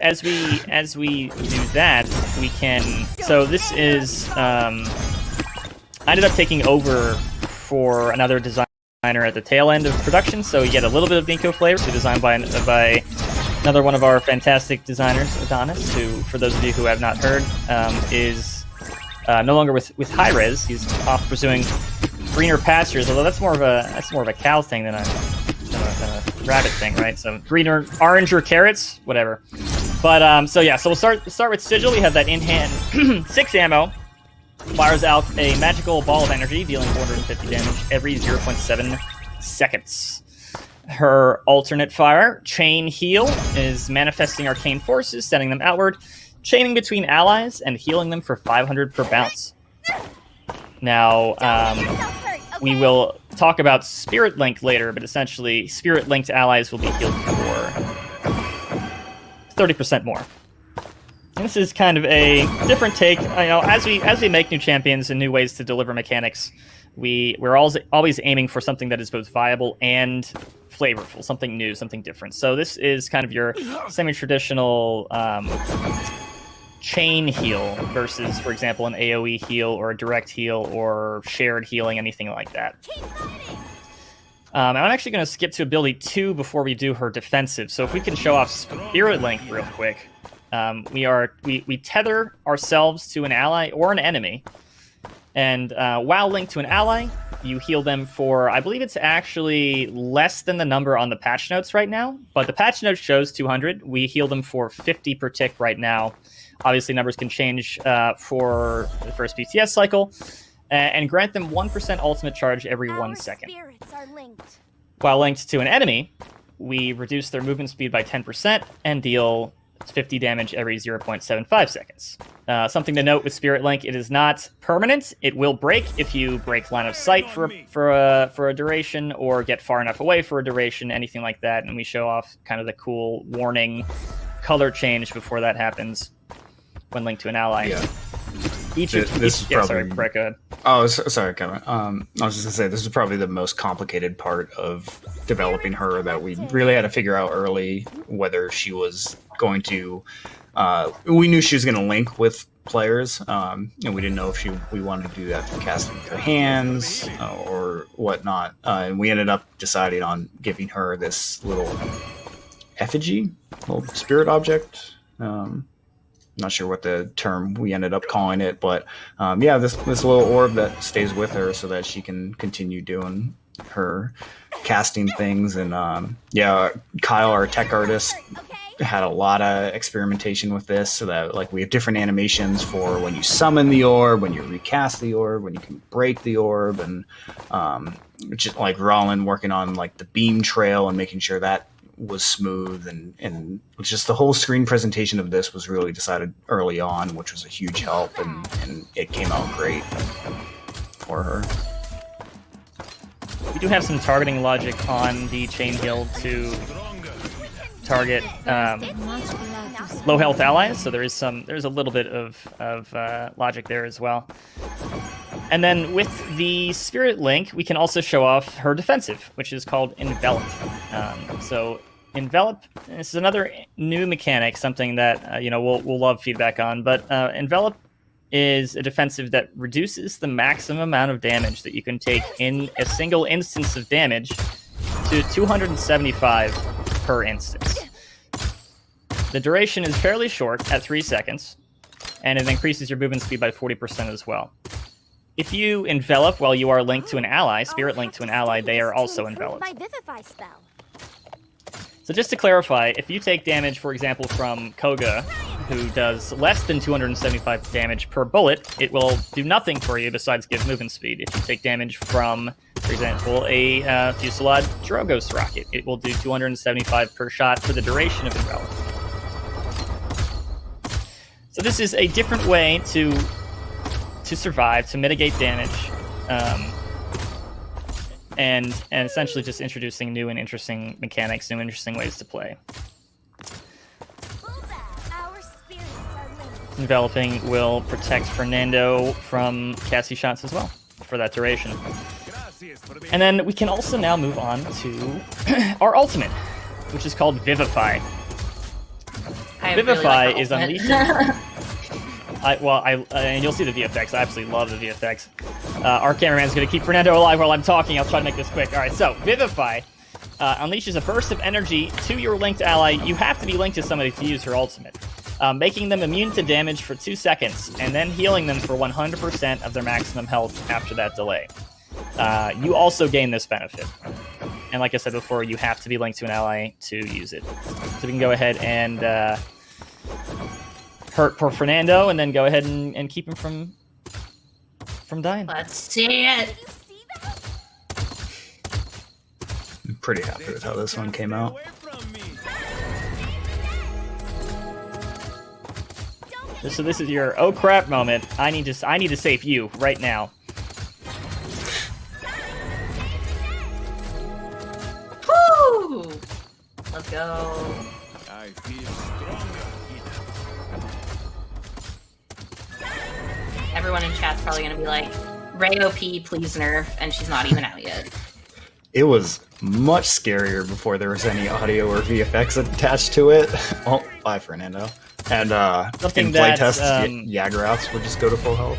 as we do that, we can. So this is. I ended up taking over for another designer at the tail end of production, so you get a little bit of Dinko flavor. So designed by another one of our fantastic designers, Adonis, who, for those of you who have not heard, is no longer with Hi-Rez. He's off pursuing greener pastures, although that's more of a cow thing than a rabbit thing, right? So greener, orange or carrots, whatever. But so yeah, so we'll start with Sigil. We have that in hand, 6 ammo. Fires out a magical ball of energy, dealing 450 damage every 0.7 seconds. Her alternate fire, Chain Heal, is manifesting arcane forces, sending them outward, chaining between allies, and healing them for 500 per bounce. Now, we will talk about Spirit Link later, but essentially, Spirit Linked allies will be healed for 30% more. And this is kind of a different take. You know, as we make new champions and new ways to deliver mechanics, we're always aiming for something that is both viable and flavorful, something new, something different. So this is kind of your semi-traditional chain heal versus, for example, an AoE heal or a direct heal or shared healing, anything like that. I'm actually going to skip to ability 2 before we do her defensive. So if we can show off Spirit Link real quick. We tether ourselves to an ally or an enemy, and while linked to an ally, you heal them for, I believe it's actually less than the number on the patch notes right now, but the patch note shows 200. We heal them for 50 per tick right now. Obviously, numbers can change for the first BTS cycle, and grant them 1% ultimate charge every 1 second. While linked to an enemy, we reduce their movement speed by 10% and deal 50 damage every 0.75 seconds. Something to note with Spirit Link, it is not permanent. It will break if you break line of sight for a duration or get far enough away for a duration, anything like that. And we show off kind of the cool warning color change before that happens when linked to an ally. Yeah. Sorry, Brett, go ahead. Oh, sorry, Kevin. I was just gonna say this is probably the most complicated part of developing her, that we really had to figure out early whether she was going to. We knew she was going to link with players, and we didn't know if we wanted to do that through casting with her hands or whatnot. And we ended up deciding on giving her this little effigy, little spirit object. Not sure what the term we ended up calling it, but yeah, this little orb that stays with her so that she can continue doing her casting things. And yeah, Kyle, our tech artist, had a lot of experimentation with this, so that like we have different animations for when you summon the orb, when you recast the orb, when you can break the orb, and just like Rollin working on like the beam trail and making sure that was smooth, and just the whole screen presentation of this was really decided early on, which was a huge help, and it came out great for her. We do have some targeting logic on the chain heal to target low health allies, so there's a little bit of logic there as well. And then with the Spirit Link, we can also show off her defensive, which is called Envelop. So Envelop, this is another new mechanic, something that we'll love feedback on. But Envelop is a defensive that reduces the maximum amount of damage that you can take in a single instance of damage to 275 per instance. The duration is fairly short at 3 seconds, and it increases your movement speed by 40% as well. If you envelop while you are linked to an ally, spirit linked to an ally, they are also enveloped. So just to clarify, if you take damage, for example, from Koga, who does less than 275 damage per bullet, it will do nothing for you besides give movement speed. If you take damage from, for example, a Fusillade Drogos rocket, it will do 275 per shot for the duration of envelop. So this is a different way to survive, to mitigate damage, and essentially just introducing new and interesting mechanics, new and interesting ways to play. Enveloping will protect Fernando from Cassie shots as well for that duration. And then we can also now move on to our ultimate, which is called Vivify. I Vivify really like is unleashing. And you'll see the VFX. I absolutely love the VFX. Our cameraman's going to keep Fernando alive while I'm talking. I'll try to make this quick. All right, so Vivify unleashes a burst of energy to your linked ally. You have to be linked to somebody to use her ultimate, making them immune to damage for 2 seconds, and then healing them for 100% of their maximum health after that delay. You also gain this benefit. And like I said before, you have to be linked to an ally to use it. So we can go ahead and hurt poor Fernando, and then go ahead and keep him from dying. Let's see it. I'm pretty happy with how this one came out. So this is your oh crap moment. I need to save you right now. Woo! Let's go. I feel stronger. Everyone in chat's probably gonna be like, Rei OP, please nerf, and she's not even out yet. It was much scarier before there was any audio or VFX attached to it. Oh, bye, Fernando. And Something in that, playtests, Jaggerouts would just go to full health.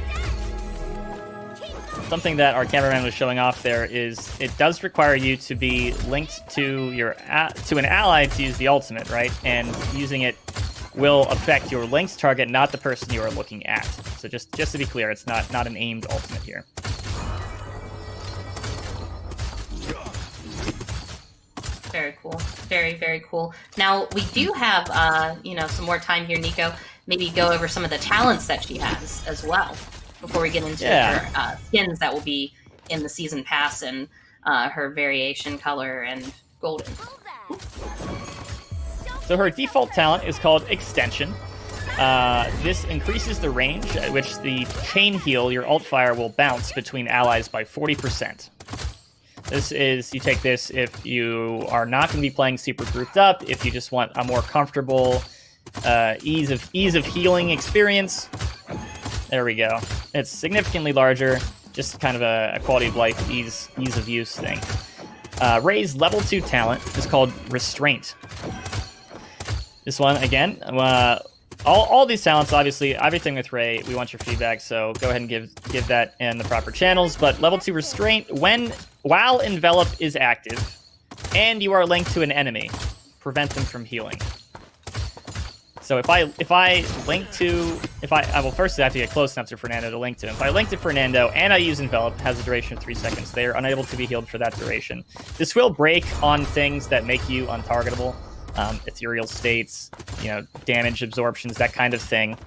Something that our cameraman was showing off there is it does require you to be linked to to an ally to use the ultimate, right? And using it will affect your linked target, not the person you are looking at. So just to be clear, it's not an aimed ultimate here. Very cool. Very, very cool. Now, we do have, some more time here, Nico. Maybe go over some of the talents that she has as well before we get into her skins that will be in the season pass and her variation color and golden. So her default talent is called Extension. This increases the range at which the chain heal, your alt fire, will bounce between allies by 40%. This is, you take this if you are not going to be playing super grouped up, if you just want a more comfortable ease of healing experience. There we go. It's significantly larger, just kind of a quality of life, ease of use thing. Rei's level 2 talent is called Restraint. This one, again, all these talents, obviously, everything with Rei, we want your feedback, so go ahead and give that in the proper channels. But level 2 Restraint, while Envelop is active, and you are linked to an enemy, prevent them from healing. So if I link to, well, first I have to get close enough to Fernando to link to him. If I link to Fernando and I use Envelop, it has a duration of 3 seconds. They are unable to be healed for that duration. This will break on things that make you untargetable. Ethereal states, damage absorptions, that kind of thing.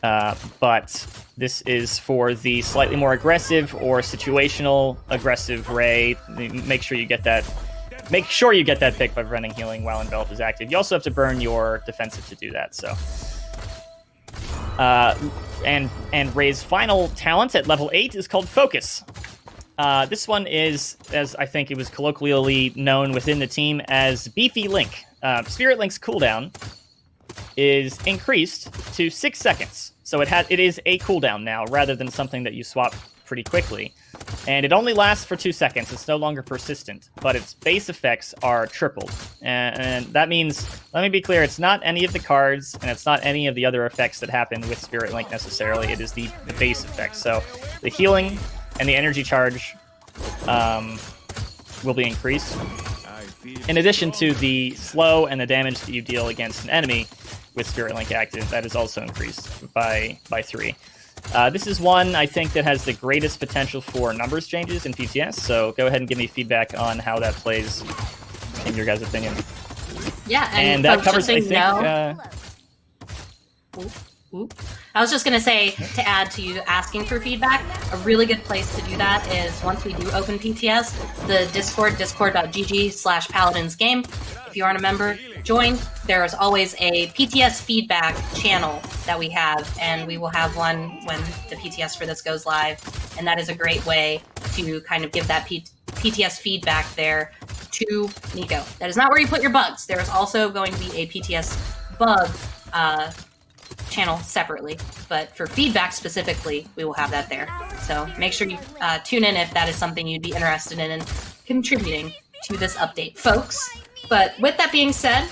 But this is for the slightly more aggressive or situational aggressive Rei. Make sure you get that pick by preventing healing while Envelop is active. You also have to burn your defensive to do that. So, and Rei's final talent at level 8 is called Focus. This one is, as I think it was colloquially known within the team as Beefy Link. Spirit Link's cooldown is increased to 6 seconds. So it is a cooldown now, rather than something that you swap pretty quickly. And it only lasts for 2 seconds. It's no longer persistent, but its base effects are tripled. And that means, let me be clear, it's not any of the cards, and it's not any of the other effects that happen with Spirit Link necessarily. It is the base effects. So the healing and the energy charge will be increased. In addition to the slow and the damage that you deal against an enemy with Spirit Link active, that is also increased by 3. This is one, I think, that has the greatest potential for numbers changes in PTS, so go ahead and give me feedback on how that plays in your guys' opinion. Yeah, and that covers, I think... I was just going to say, to add to you asking for feedback, a really good place to do that is once we do open PTS, the discord.gg/paladinsgame. If you aren't a member, join. There is always a PTS feedback channel that we have, and we will have one when the PTS for this goes live. And that is a great way to kind of give that PTS feedback there to Nico. That is not where you put your bugs. There is also going to be a PTS bug channel separately, but for feedback specifically, we will have that there. So make sure you tune in if that is something you'd be interested in contributing to this update, folks. But with that being said,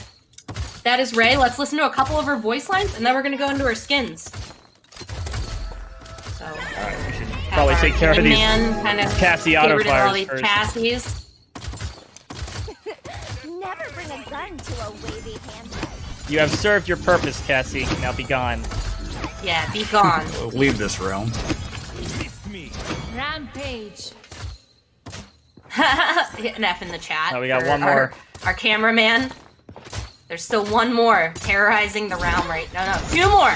that is Rei. Let's listen to a couple of her voice lines, and then we're going to go into her skins. So, All right, we should probably take care of these kind of Cassie get rid of all auto-fires these first. Cassies. Never bring a gun to a wavy handbag. You have served your purpose, Cassie. Now be gone. Yeah, be gone. Leave this realm. Rampage. Hit an F in the chat. Oh, we got for one more. Our cameraman. There's still one more terrorizing the realm No, 2 more.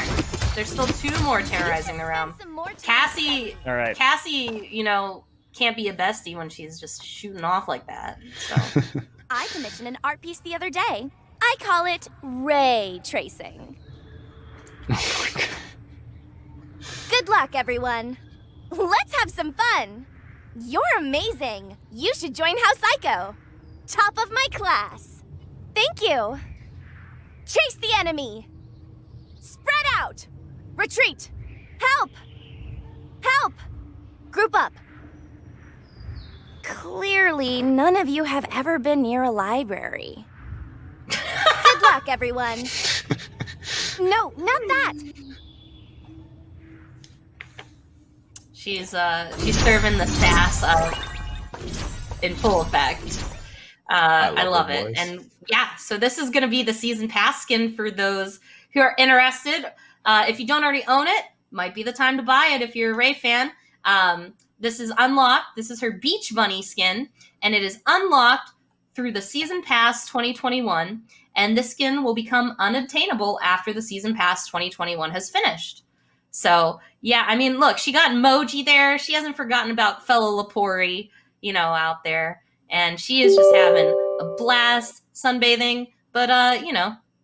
There's still 2 more terrorizing the realm. Cassie, All right. Cassie, you know, can't be a bestie when she's just shooting off like that. So I commissioned an art piece the other day. I call it ray tracing. Good luck, everyone. Let's have some fun. You're amazing. You should join House Psycho. Top of my class. Thank you. Chase the enemy. Spread out. Retreat. Help. Help. Group up. Clearly, none of you have ever been near a library. Good luck, everyone. No, not that. she's serving the sass in full effect. I love it. Voice. And yeah, so this is going to be the season pass skin for those who are interested. If you don't already own it, might be the time to buy it if you're a Rei fan. This is unlocked. This is her Beach Bunny skin, and it is unlocked through the Season Pass 2021, and this skin will become unobtainable after the Season Pass 2021 has finished. So, yeah, I mean, look, she got emoji there. She hasn't forgotten about fellow Lapori, out there. And she is just having a blast sunbathing. But,